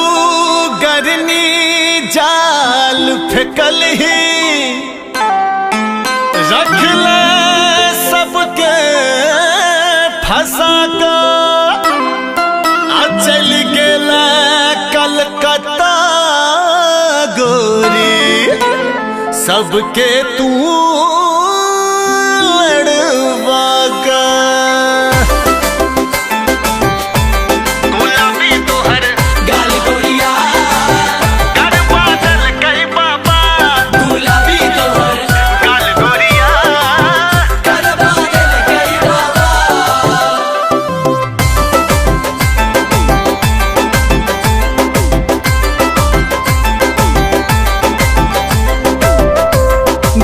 जादूगरनी जाल फेंकल ही रख ले सबके फंसा का चल गेला कलकत्ता गोरी सबके तू लड़वा का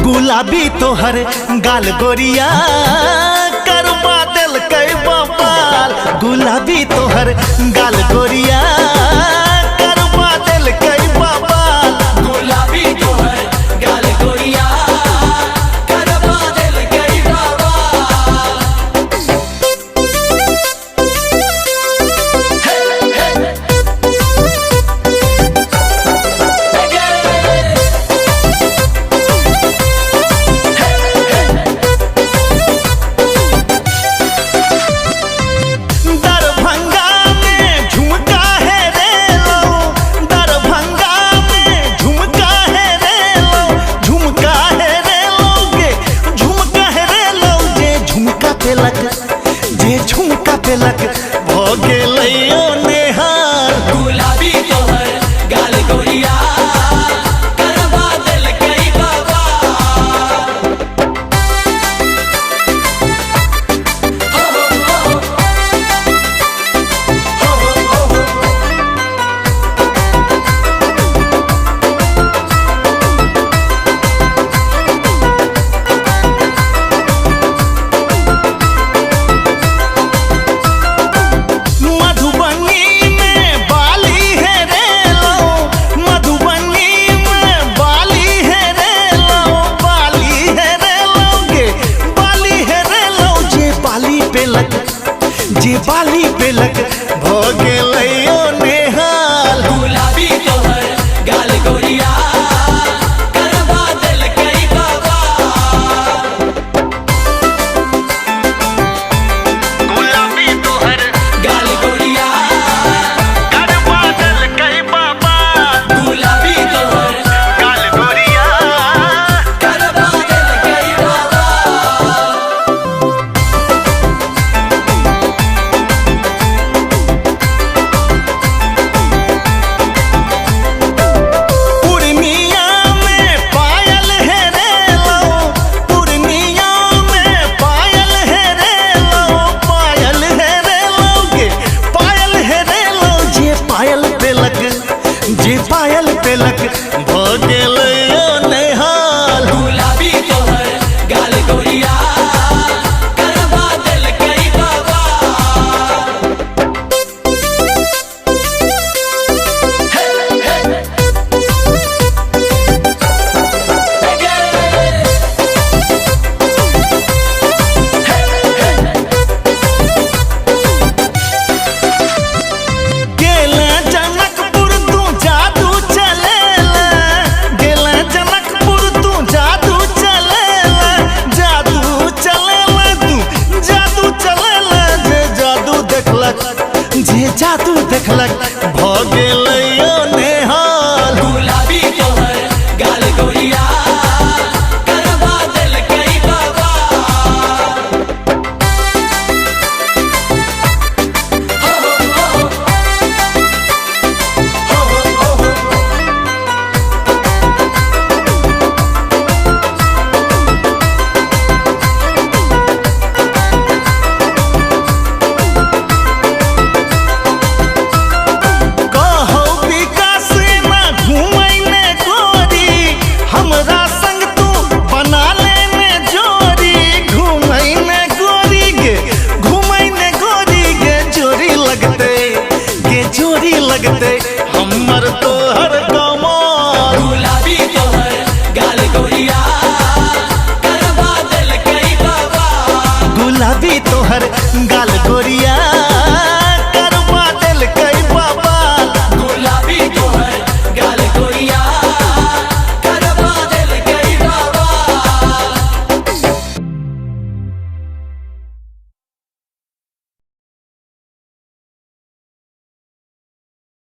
गुलाबी तोहर गाल गोरिया करवा दिल कई बाल। गुलाबी तोहर गाल गोरिया करवा दिल कई बाल। गुलाबी तोहर गाल गोरिया करवा दिल कई जे झुमका पेलक भ गेलैयो नेहार। गुलाबी तोहर गाल गोरिया करवा दिल कई जे बाली पेलक भ गेलैयो नेहाल। गुलाबी तोहर गाल गोरिया करवा दिल कई गुलाबी तोहर गाल गोरिया करवा दिल कई गुलाबी तोहर गाल गोरिया करवा दिल कई जे पायल पेलक भ गेलैयो नेहाल। गुलाबी तोहर गाल गोरिया करवा दिल कई जे जादू देखलक भ गेलैयो नेहाल। गुलाबी तोहर गाल गोरिया करवा दिल कई लगते